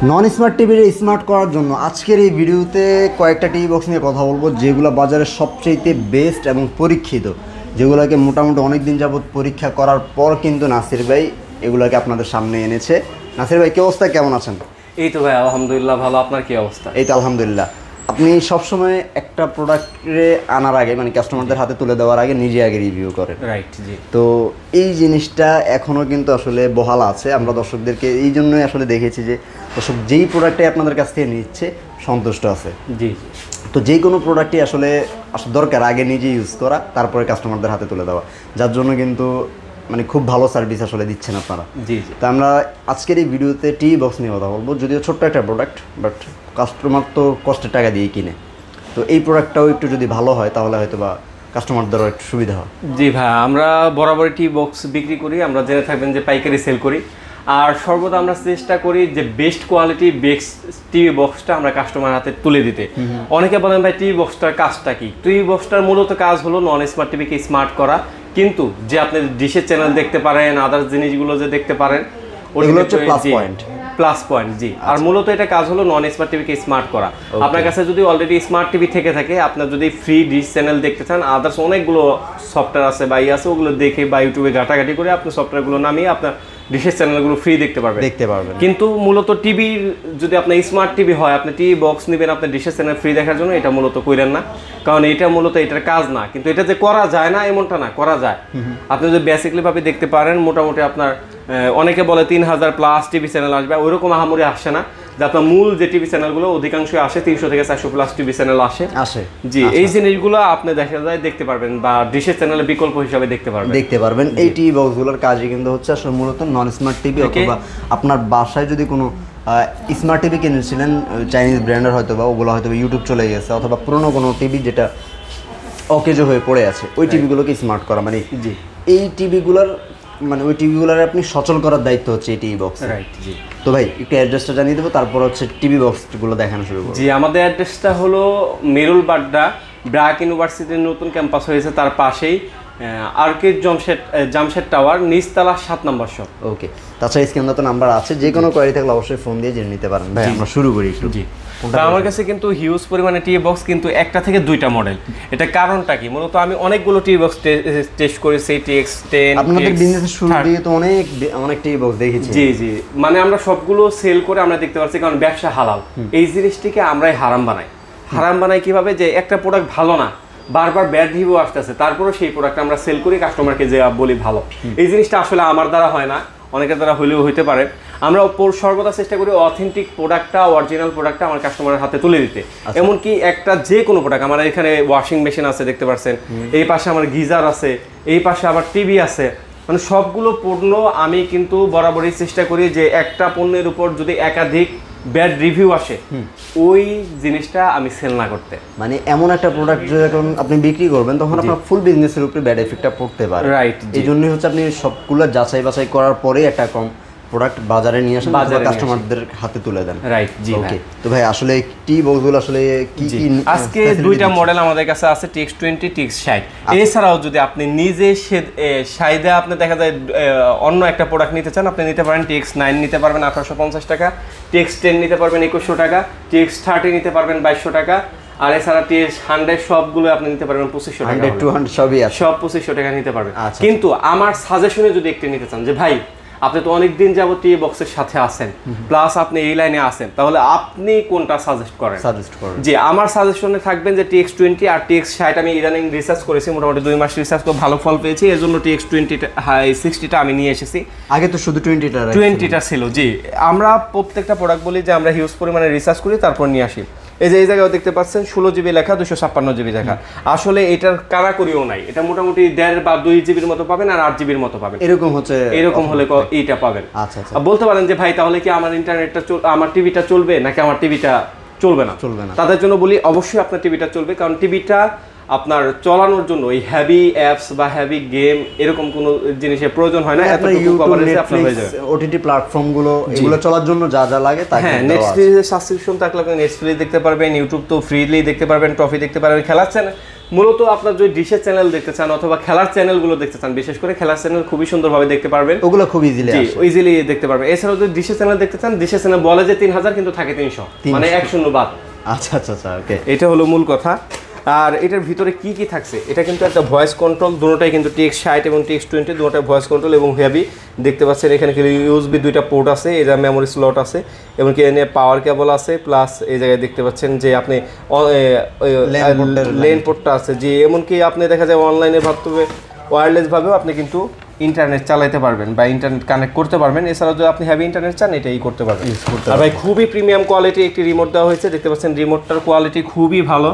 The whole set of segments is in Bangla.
নন স্মার্ট টিভির স্মার্ট করার জন্য আজকের এই ভিডিওতে কয়েকটা টিভি বক্স নিয়ে কথা বলবো, যেগুলো বাজারে সবচেয়ে বেস্ট এবং পরীক্ষিত, যেগুলোকে মোটামুটি অনেক দিন যাবত পরীক্ষা করার পর কিন্তু নাসির ভাই এগুলোকে আপনাদের সামনে এনেছে। নাসির ভাই, কি অবস্থা, কেমন আছেন? এই তো ভাই আলহামদুলিল্লাহ ভালো। আপনার কি অবস্থা? এই তো আলহামদুলিল্লাহ। আপনি সবসময় একটা প্রোডাক্টে আনার আগে, মানে কাস্টমারদের হাতে তুলে দেওয়ার আগে নিজে আগে রিভিউ করেন, রাইট? জি। তো এই জিনিসটা এখনও কিন্তু আসলে বহাল আছে। আমরা দর্শকদেরকে এই জন্যই আসলে দেখেছি যে দর্শক যেই প্রোডাক্টটাই আপনাদের কাছ থেকে নিচ্ছে সন্তুষ্ট আছে। জি। তো যে কোনো প্রোডাক্টই আসলে দরকার আগে নিজে ইউজ করা, তারপরে কাস্টমারদের হাতে তুলে দেওয়া, যার জন্য কিন্তু মানে খুব ভালো সার্ভিস আসলে দিচ্ছেন আপনারা। জি। তো আমরা আজকের এই ভিডিওতে টিভি বক্স নিয়ে কথা বলবো, যদিও ছোট্ট একটা প্রোডাক্ট, বাট কাস্টমার তো কষ্টের টাকা দিয়ে কিনে, তো এই প্রোডাক্টটাও একটু যদি ভালো হয় তাহলে হয়তো বা কাস্টমারদেরও একটু সুবিধা হয়। জি ভাই, আমরা বরাবরই টিভি বক্স বিক্রি করি। আমরা জেনে থাকবেন যে পাইকারি সেল করি, আর সর্বদা আমরা চেষ্টা করি যে বেস্ট কোয়ালিটি বেস্ট টিভি বক্সটা আমরা কাস্টমার হাতে তুলে দিতে। অনেকে বলেন ভাই টিভি বক্সটার কাজটা কি? টিভি বক্সটার মূলত কাজ হলো নন স্মার্ট টিভিকে স্মার্ট করা, কিন্তু যে আপনি ডিশের চ্যানেল দেখতে পারেন, আদার্স জিনিসগুলো যে দেখতে পারেন, ওগুলো হচ্ছে প্লাস পয়েন্ট। প্লাস পয়েন্ট, জি। আর মূলত এটা কাজ হলো নন স্মার্ট টিভিকে স্মার্ট করা। আপনার কাছে যদি অলরেডি স্মার্ট টিভি থেকে থাকে, আপনার যদি ফ্রি ডিশ চ্যানেল দেখতে চান, আদার্স অনেকগুলো সফটওয়্যার আছে বা আছে, ওগুলো দেখে বা ইউটিউবে ঘাটাঘাটি করে আপনি সফটওয়্যারগুলো নামিয়ে আপনার ডিশের চ্যানেলগুলো ফ্রি দেখতে পারবেন। কিন্তু মূলত টিভির যদি আপনার স্মার্ট টিভি হয়, আপনি টিভি বক্স নেবেন আপনার ডিশের চ্যানেল ফ্রি দেখার জন্য, এটা মূলত কইরেন না, কারণ এটা মূলত এটার কাজ না। কিন্তু এটা যে করা যায় না এমনটা না, করা যায়। আপনি যদি বেসিকলি ভাবে দেখতে পারেন, মোটামুটি আপনার অনেকে বলে 3000 প্লাস টিভি চ্যানেল আসবে, ওইরকম আহামরি আসছে না। যে আপনার মূল যে টিভি চ্যানেলগুলো অধিকাংশ আসে 300 থেকে 400 প্লাস টিভি চ্যানেল আসে। জি, এই জিনিসগুলো আপনি দেখা যায় দেখতে পারবেন, বা ডিশের চ্যানেলের বিকল্প হিসাবে দেখতে পারবেন। এই টিভি বক্সগুলোর কাজই কিন্তু হচ্ছে আসলে মূলত নন স্মার্ট টিভি, অথবা আপনার বাসায় যদি কোনো স্মার্ট টিভি কিনেছিলেন চাইনিজ ব্র্যান্ডের, হয়তো বা ওগুলো হয়তো ইউটিউব চলে গেছে, অথবা পুরোনো কোনো টিভি যেটা অকেজো হয়ে পড়ে আছে, ওই টিভিগুলোকে স্মার্ট করা, মানে জি এই টিভিগুলোর মানে ওই টিভিগুলোর আপনি সচল করার দায়িত্ব হচ্ছে এই টিভি বক্স। রাইট। জি। তো ভাই একটু অ্যাড্রেসটা জানিয়ে দেবো, তারপর হচ্ছে টিভি বক্সগুলো দেখানো শুরু করব। জি, আমাদের অ্যাড্রেসটা হলো মেরুল বাড্ডা, ব্র্যাক ইউনিভার্সিটির নতুন ক্যাম্পাস হয়েছে, তার পাশেই আরকে জামশেদ টাওয়ার, নিচতলা 7 নম্বর শপ। ওকে, তাছাড়া স্ক্রিনে তো নাম্বার আছে, যে কোনো কোয়ারি থাকলে অবশ্যই ফোন দিয়ে জেনে নিতে পারেন। ভাই আমরা শুরু করি একটু। জি। আমার কাছে কিন্তু হিউজ পরিমাণে টিভি বক্স, কিন্তু একটা থেকে দুইটা মডেল। এটা কারণটা কি? মূলত আমি অনেকগুলো টিভি বক্স টেস্ট করেছি, TX10। আপনাদের বিজনেসের শুরু দিয়ে তো অনেক টিভি বক্স দেখেছি। জি জি, মানে আমরা সবগুলো সেল করে আমরা দেখতে পাচ্ছি, কারণ ব্যবসা হালাল। এই জিনিসটিকে আমরাই হারাম বানাই কিভাবে? যে একটা প্রোডাক্ট ভালো না, বারবার ব্যাড রিভিউ আসতেছে, তারপরেও সেই প্রোডাক্ট আমরা সেল করি, কাস্টমারকে যে বলি ভালো। এই জিনিসটা আসলে আমার দ্বারা হয় না, অনেকের দ্বারা হলেও হইতে পারে। আমরা সর্বদা চেষ্টা করি অথেন্টিক প্রোডাক্টটা, অরিজিনাল প্রোডাক্টটা আমার কাস্টমারের হাতে তুলে দিতে। এমনকি একটা যে কোনো প্রোডাক্ট, আমার এখানে ওয়াশিং মেশিন আছে দেখতে পাচ্ছেন, এই পাশে আমার গিজার আছে, এই পাশে আবার টিভি আছে, মানে সবগুলো পণ্য আমি কিন্তু বরাবরই চেষ্টা করি যে একটা পণ্যের উপর যদি একাধিক ব্যাড রিভিউ আসে, ওই জিনিসটা আমি সেল না করতে। মানে এমন একটা প্রোডাক্ট যখন আপনি বিক্রি করবেন, তখন আপনার ফুল বিজনেসের উপরে ব্যাড এফেক্টটা পড়তে পারে। রাইট। এই জন্যই হচ্ছে আপনি সবগুলো যাচাই বাছাই করার পরে একটা কম প্রোডাক্ট বাজারে নিয়ে আসেন, কাস্টমারদের হাতে তুলে দেন। রাইট। জি। ওকে, তো ভাই আসলে টিভি বক্সগুলো আসলে কি কি আজকে দুইটা মডেল আমাদের কাছে আছে, TX20, TX60। এছাড়াও যদি আপনি নিজে সাইদে আপনি দেখা যায় অন্য একটা প্রোডাক্ট নিতে চান, আপনি নিতে পারেন TX9 নিতে পারবেন 1850 টাকা, TX10 নিতে পারবেন 2100 টাকা, TX30 নিতে পারবেন 2200 টাকা, আর এছাড়া TX100 সবগুলো আপনি নিতে পারবেন 2500 টাকা। 100 200 সবই আছে, সব 2500 টাকা নিতে পারবেন। কিন্তু আমার সাজেশনে যদি একটু নিতে চান, যে ভাই আপনি তো অনেক দিন যাবত টিভি বক্সের সাথে আছেন, প্লাস আপনি এই লাইনে আছেন, তাহলে আপনি কোনটা সাজেস্ট করেন? জি, আমার সাজেশনে থাকবেন যে TX20 আর TX60। আমি ইদানিং রিসার্চ করেছি, মোটামুটি 2 মাস রিসার্চ করে ভালো ফল পেয়েছি, এর জন্য TX60টা আমি নিয়ে এসেছি। আগে তো শুধু 20টা ছিল। জি, আমরা প্রত্যেকটা প্রোডাক্ট বলি যে আমরা হিউজ পরিমাণে রিসার্চ করি, তারপর নিয়ে আসি। এই যে এই জায়গায় দেখতে পাচ্ছেন 16 জিবি লেখা, 256 জিবি লেখা। আসলে এটার কারাকরিও নাই, এটা মোটামুটি 1.5 বা 2 জিবির মতো পাবেন, আর 8 জিবির মতো পাবেন। এরকম হলে এইটা পাবেন। আচ্ছা। বলতে পারেন যে ভাই তাহলে কি আমার ইন্টারনেটটা আমার টিভিটা চলবে নাকি আমার টিভিটা চলবে না? তাদের জন্য বলি অবশ্যই আপনার টিভিটা চলবে, কারণ টিভিটা আপনার চালানোর জন্য এই হেভি অ্যাপস বা হেভি গেম এরকম কোনো জিনিসের প্রয়োজন হয় না। এতটুকু কভারেজে আপনার হয়ে যাবে। ওটিটি প্ল্যাটফর্মগুলো এগুলো চলার জন্য যা যা লাগে তা হ্যাঁ, নেটফ্লিক্সের সাবস্ক্রিপশন থাকলে আপনি নেটফ্লিক্স দেখতে পারবেন, ইউটিউব তো ফ্রিলি দেখতে পারবেন, ট্রফি দেখতে পারবেন, খেলাচ্ছেন মূলত আপনার যদি ডিশের চ্যানেল দেখতে চান অথবা খেলার চ্যানেলগুলো দেখতে চান, বিশেষ করে খেলার চ্যানেল খুবই সুন্দরভাবে দেখতে পারবেন, ওগুলো খুব ইজিলি আসে। ইজিলি দেখতে পারবেন। এছাড়াও যদি ডিশের চ্যানেল দেখতে চান, ডিশের চ্যানেল বলে যে 3000 কিন্তু থাকে 300, মানে 1 বাদ। আচ্ছা আচ্ছা আচ্ছা, ওকে। এটা হলো মূল কথা। আর এটার ভিতরে কি কি থাকছে, এটা কিন্তু একটা ভয়েস কন্ট্রোল, দুটোটাই কিন্তু TX60 এবং TX20 দুটোটাই ভয়েস কন্ট্রোল এবং হেভি। দেখতে পাচ্ছেন এখানে কিন্তু USB 2টা পোর্ট আছে, এটা মেমোরি স্লট আছে এবং কি এনে পাওয়ার কেবল আছে, প্লাস এই জায়গায় দেখতে পাচ্ছেন যে আপনি লেন পোর্টটা আছে, যে এমনকি আপনি দেখা যায় অনলাইনে ভাবে ওয়্যারলেস ভাবেও আপনি কিন্তু ইন্টারনেট চালাতে পারবেন বা ইন্টারনেট কানেক্ট করতে পারবেন। এছাড়াও যদি আপনি হেভি ইন্টারনেট চান এটাই করতে পারবেন। আর ভাই খুবই প্রিমিয়াম কোয়ালিটি একটি রিমোট দেওয়া হয়েছে, দেখতে পাচ্ছেন রিমোটটার কোয়ালিটি খুবই ভালো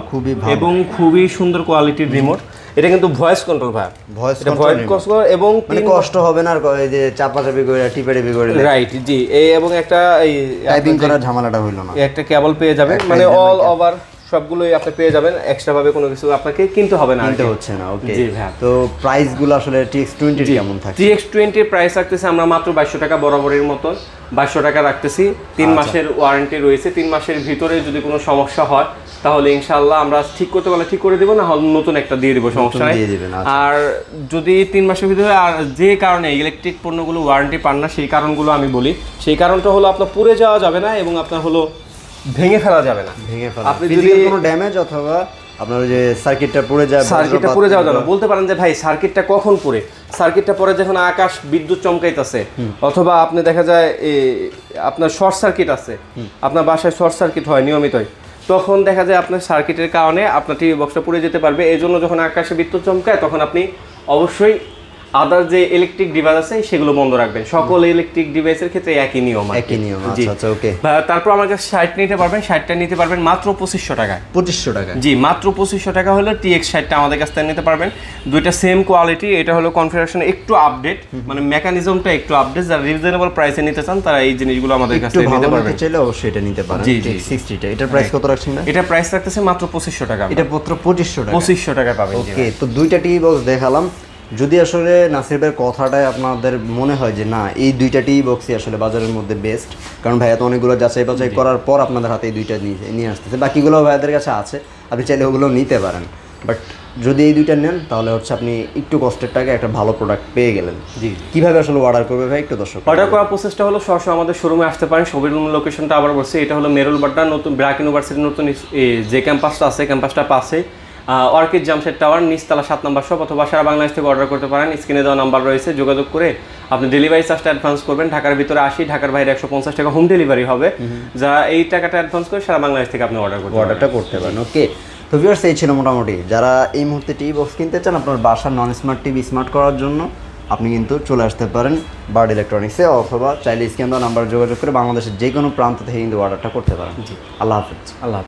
এবং খুবই সুন্দর কোয়ালিটির রিমোট। এটা কিন্তু ভয়েস কন্ট্রোল ভাই, ভয়েস কন্ট্রোল এবং মানে কষ্ট হবে না আর এই যে চাপাচাপি করে টিপে করে, রাইট, জি। এই এবং একটা এই টাইপিং করার ঝামেলাটা হইলো না, একটা কেবল পেয়ে যাবেন, মানে অল ওভার সবগুলোই আপনি পেয়ে যাবেন, এক্সট্রা ভাবে কোনো কিছু আপনাকে কিনতে হবে না, কিনতে হচ্ছে না। ওকে, জি ভাই। তো প্রাইস গুলো আসলে TX20 কেমন থাকে? TX20 এর প্রাইস রাখতেছি আমরা মাত্র 2200 টাকা, বরাবরের মতো 2200 টাকা রাখতেছি। 3 মাসের ওয়ারেন্টি রয়েছে। 3 মাসের ভিতরে যদি কোনো সমস্যা হয় তাহলে ইনশাআল্লাহ আমরা ঠিক করতে পারলে ঠিক করে দেব, না হলে নতুন একটা দিয়ে দেব, সমস্যা নাই। আর যদি 3 মাসের ভিতরে আর যে কারণে ইলেকট্রিক পণ্যগুলো ওয়ারেন্টি পান না, সেই কারণগুলো আমি বলি। সেই কারণটা হলো আপনার পুড়ে যাওয়া যাবে না এবং আপনার হলো ভেঙে ফেলা যাবে না। আপনি যদি কোনো ড্যামেজ অথবা আপনার যে সার্কিটটা পুড়ে যায়, সার্কিটটা পুড়ে যাওয়া যাবে না। বলতে পারেন যে ভাই সার্কিটটা কখন পুড়ে, সার্কিটটা পরে যখন আকাশ বিদ্যুৎ চমকাইতেছে অথবা আপনি দেখা যায় আপনার শর্ট সার্কিট আছে, আপনার বাসায় শর্ট সার্কিট হয় নিয়মিতই, তখন দেখা যায় আপনার সার্কিটের কারণে আপনার টিভি বক্সটা পুড়ে যেতে পারবে। এই জন্য যখন আকাশে বিদ্যুৎ চমকায় তখন আপনি অবশ্যই আদার যে ইলেকট্রিক ডিভাইস আছে সেগুলো বন্ধ রাখবেন। সকল ইলেকট্রিক ডিভাইসের ক্ষেত্রে একই নিয়ম। আচ্ছা আচ্ছা, ওকে। তারপর আমার কাছে 60 নিতে পারবেন, 60টা নিতে পারবেন মাত্র 2500 টাকায়। 2500 টাকা, জি, মাত্র 2500 টাকা হলো TX60টা আমাদের কাছ থেকে নিতে পারবেন। দুইটা সেম কোয়ালিটি, এটা হলো কনফিগারেশন একটু আপডেট, মানে মেকানিজমটা একটু আপডেট। যারা রিজনেবল প্রাইসে নিতে চান তারা এই জিনিসগুলো আমাদের কাছ থেকে নিতে পারবেন। চাইলে অবশ্যই এটা নিতে পারেন। TX60টা এটার প্রাইস কত রাখছেন? এটা প্রাইস রাখতেছে মাত্র 2500 টাকা। এটা মাত্র 2500 টাকা, 2500 টাকা পাবেন। ওকে। তো দুইটা টিভি বক্স দেখালাম। যদি আসলে নাসির ভাইয়ের কথাটাই আপনাদের মনে হয় যে না এই দুইটা টিভি বক্সই আসলে বাজারের মধ্যে বেস্ট, কারণ ভাইয়া তো অনেকগুলো যাচাই বাছাই করার পর আপনাদের হাতে এই দুইটা নিয়ে আসতেছে, বাকিগুলো ভাইয়াদের কাছে আছে, আপনি চাইলে ওগুলো নিতে পারেন। বাট যদি এই দুইটা নেন তাহলে হচ্ছে আপনি একটু কষ্টের টাকা একটা ভালো প্রোডাক্ট পেয়ে গেলেন। জি, কিভাবে আসলে অর্ডার করবে ভাই একটু দর্শক? অর্ডার করার প্রসেসটা হলো সরাসরি আমাদের শোরুমে আসতে পারেন। শোরুম লোকেশনটা আবার বলছি, এটা হলো মেরুল বাড্ডা নতুন ব্র্যাক ইউনিভার্সিটির নতুন যে ক্যাম্পাসটা আছে, ক্যাম্পাসটা পাশে অর্কিড জামশেদ টাওয়ার, নিচতলা 7 নম্বর শপ, অথবা সারা বাংলাদেশ থেকে অর্ডার করতে পারেন। স্ক্রিনে দেওয়া নাম্বার রয়েছে, যোগাযোগ করে আপনি ডেলিভারি চার্জটা অ্যাডভান্স করবেন। ঢাকার ভিতরে 80, ঢাকার বাইরে 150 টাকা হোম ডেলিভারি হবে। যা এই টাকাটা অ্যাডভান্স করে সারা বাংলাদেশ থেকে আপনি অর্ডারটা করতে পারেন। ওকে, তো ভিউয়ার্স এই ছিল মোটামুটি। যারা এই মুহূর্তে টিভি বক্স কিনতে চান আপনার বাসার নন স্মার্ট টিভি স্মার্ট করার জন্য, আপনি কিন্তু চলে আসতে পারেন বার্ড ইলেকট্রনিক্সে, অথবা চাইলে স্ক্যান দেওয়া নাম্বার যোগাযোগ করে বাংলাদেশের যে কোনো প্রান্ত থেকে কিন্তু অর্ডারটা করতে পারেন। জি, আল্লাহ হাফেজ। আল্লাহ।